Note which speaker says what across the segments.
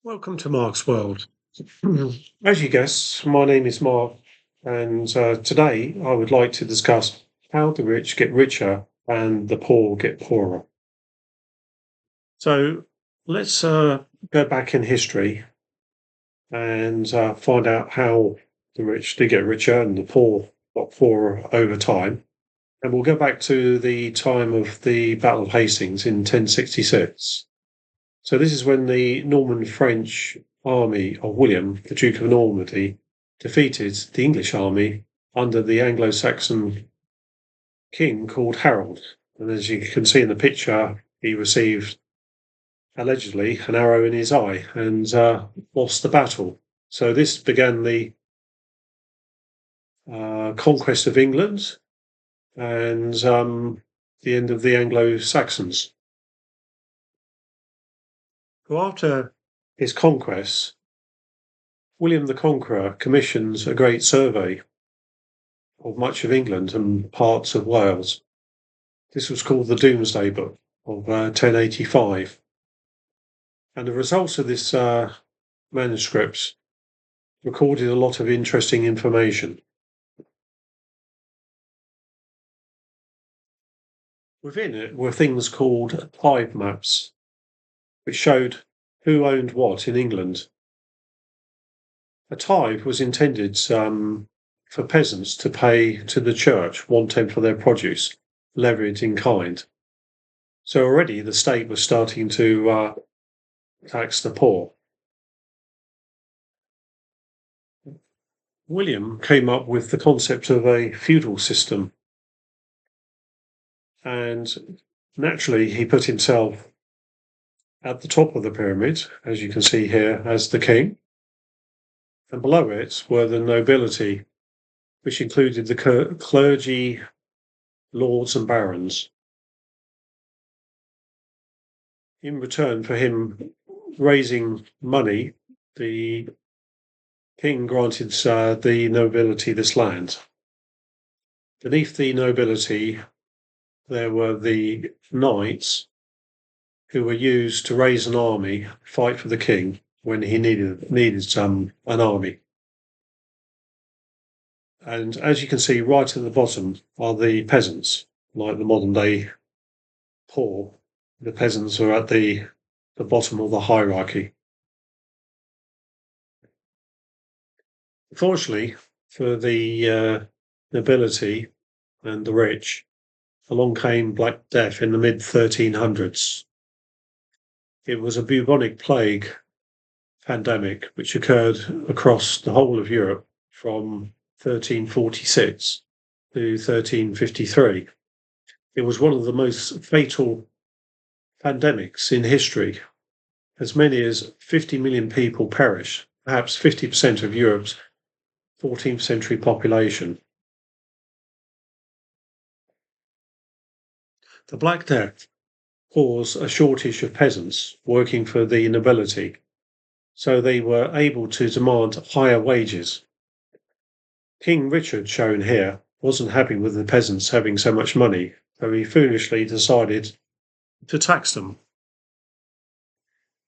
Speaker 1: Welcome to Mark's World. As you guessed, my name is Mark, and today I would like to discuss how the rich get richer and the poor get poorer. So let's go back in history and find out how the rich did get richer and the poor got poorer over time. And we'll go back to the time of the Battle of Hastings in 1066. So this is when the Norman French army of William, the Duke of Normandy, defeated the English army under the Anglo-Saxon king called Harold. And as you can see in the picture, he received allegedly an arrow in his eye and lost the battle. So this began the conquest of England and the end of the Anglo-Saxons. So after his conquests, William the Conqueror commissions a great survey of much of England and parts of Wales. This was called the Domesday Book of 1085. And the results of this manuscript recorded a lot of interesting information. Within it were things called tithe maps, which showed who owned what in England. A tithe was intended for peasants to pay to the church 1/10 of their produce, levied in kind. So already the state was starting to tax the poor. William came up with the concept of a feudal system, and naturally he put himself at the top of the pyramid, as you can see here, as the king, and below it were the nobility, which included the clergy, lords, and barons. In return for him raising money, the king granted the nobility this land. Beneath the nobility, there were the knights, who were used to raise an army, fight for the king when he needed an army. And as you can see, right at the bottom are the peasants, like the modern day poor. The peasants are at the bottom of the hierarchy. Fortunately for the nobility and the rich, along came Black Death in the mid 1300s. It was a bubonic plague pandemic which occurred across the whole of Europe from 1346 to 1353. It was one of the most fatal pandemics in history. As many as 50 million people perished, perhaps 50% of Europe's 14th century population. The Black Death caused a shortage of peasants working for the nobility, so they were able to demand higher wages. King Richard, shown here, wasn't happy with the peasants having so much money, so he foolishly decided to tax them.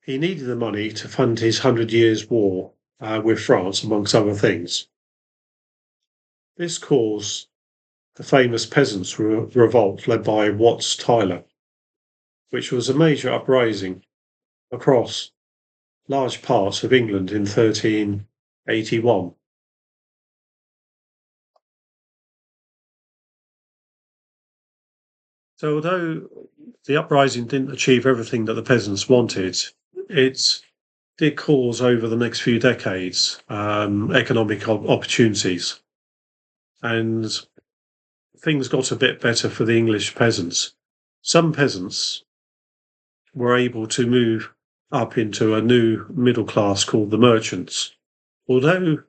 Speaker 1: He needed the money to fund his 100 Years' War with France, amongst other things. This caused the famous Peasants' Revolt led by Watts Tyler, which was a major uprising across large parts of England in 1381. So although the uprising didn't achieve everything that the peasants wanted, it did cause over the next few decades economic opportunities, and things got a bit better for the English peasants. Some peasants were able to move up into a new middle class called the merchants. Although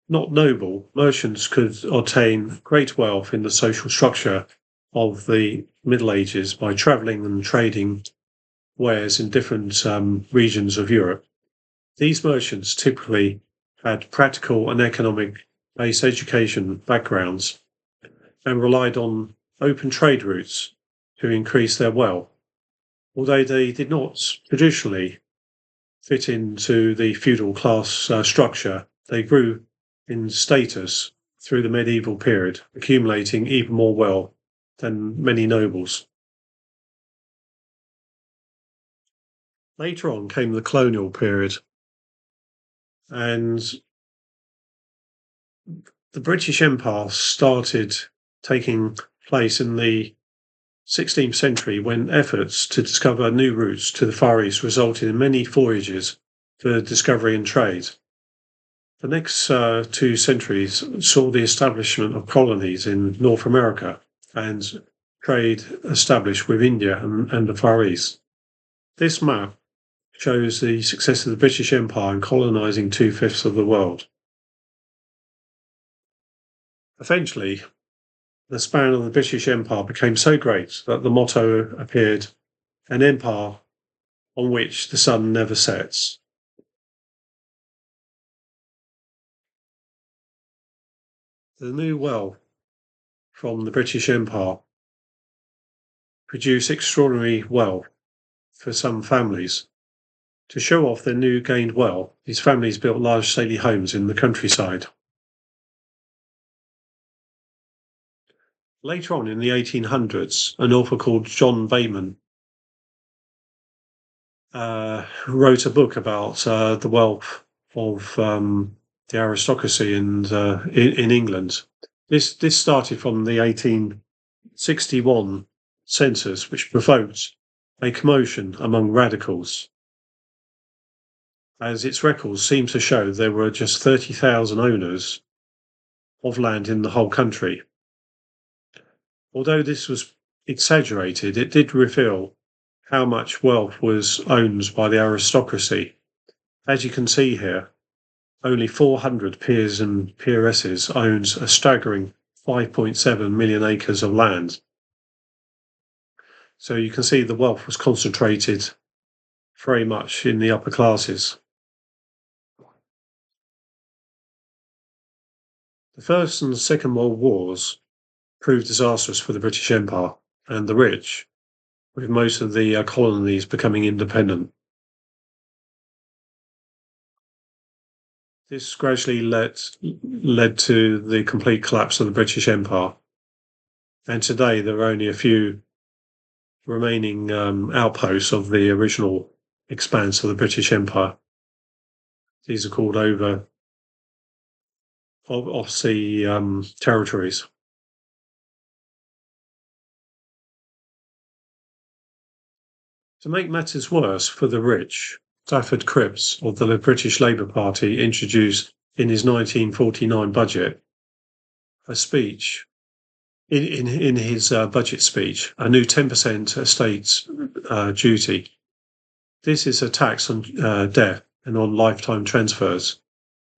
Speaker 1: not noble, merchants could attain great wealth in the social structure of the Middle Ages by travelling and trading wares in different regions of Europe. These merchants typically had practical and economic based education backgrounds and relied on open trade routes to increase their wealth, although they did not traditionally fit into the feudal class structure, they grew in status through the medieval period, accumulating even more wealth than many nobles. Later on came the colonial period, and the British Empire started taking place in the 16th century when efforts to discover new routes to the Far East resulted in many voyages for discovery and trade. The next 2 centuries saw the establishment of colonies in North America and trade established with India and the Far East. This map shows the success of the British Empire in colonising 2/5 of the world. Eventually, the span of the British Empire became so great that the motto appeared, "An empire on which the sun never sets." The new wealth from the British Empire produced extraordinary wealth for some families. To show off their new gained wealth, these families built large stately homes in the countryside. Later on in the 1800s, an author called John Bayman wrote a book about the wealth of the aristocracy in England. This started from the 1861 census, which provoked a commotion among radicals, as its records seem to show there were just 30,000 owners of land in the whole country. Although this was exaggerated, it did reveal how much wealth was owned by the aristocracy. As you can see here, only 400 peers and peeresses owned a staggering 5.7 million acres of land. So you can see the wealth was concentrated very much in the upper classes. The First and Second World Wars proved disastrous for the British Empire and the rich, with most of the colonies becoming independent. This gradually led to the complete collapse of the British Empire, and today there are only a few remaining outposts of the original expanse of the British Empire. These are called off-sea territories. To make matters worse for the rich, Stafford Cripps of the British Labour Party introduced in his 1949 budget a speech, in his budget speech, a new 10% estate duty. This is a tax on death and on lifetime transfers.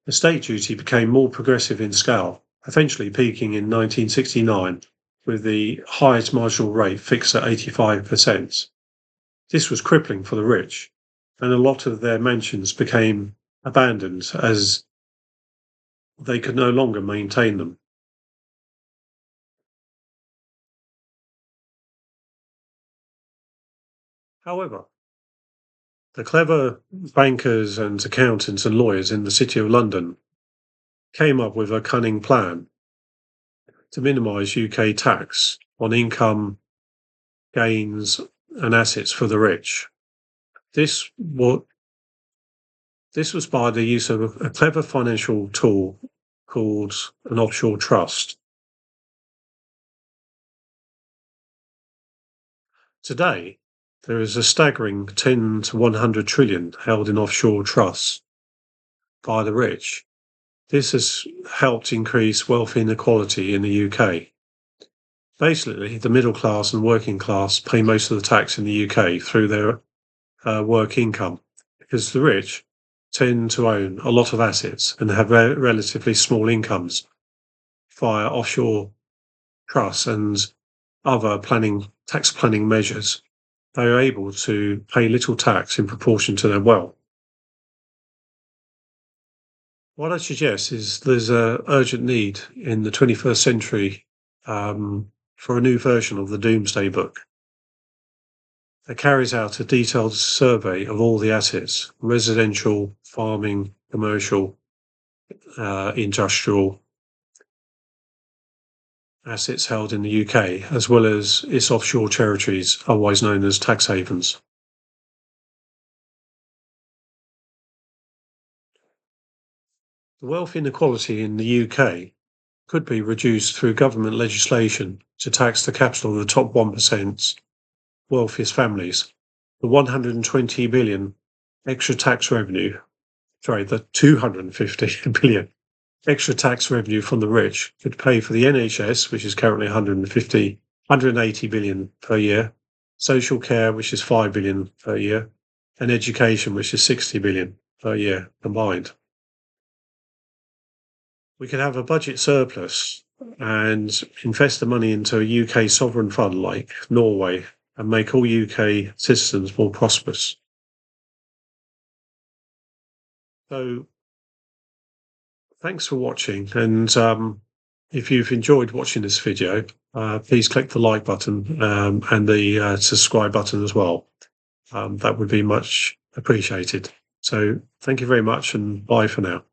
Speaker 1: Estate duty became more progressive in scale, eventually peaking in 1969 with the highest marginal rate fixed at 85%. This was crippling for the rich, and a lot of their mansions became abandoned as they could no longer maintain them. However, the clever bankers and accountants and lawyers in the City of London came up with a cunning plan to minimise UK tax on income, gains, and assets for the rich. This was by the use of a clever financial tool called an offshore trust. Today, there is a staggering 10 to 100 trillion held in offshore trusts by the rich. This has helped increase wealth inequality in the UK. Basically, the middle class and working class pay most of the tax in the UK through their work income, because the rich tend to own a lot of assets and have relatively small incomes via offshore trusts and other tax planning measures. They are able to pay little tax in proportion to their wealth. What I suggest is there's an urgent need in the 21st century for a new version of the Doomsday Book. that carries out a detailed survey of all the assets, residential, farming, commercial, industrial assets held in the UK, as well as its offshore territories, otherwise known as tax havens. The wealth inequality in the UK could be reduced through government legislation to tax the capital of the top 1% wealthiest families. The 120 billion extra tax revenue, sorry, the 250 billion extra tax revenue from the rich could pay for the NHS, which is currently 180 billion per year, social care, which is 5 billion per year, and education, which is 60 billion per year combined. We could have a budget surplus and invest the money into a UK sovereign fund like Norway and make all UK citizens more prosperous. So, thanks for watching. And if you've enjoyed watching this video, please click the like button and the subscribe button as well. That would be much appreciated. So, thank you very much and bye for now.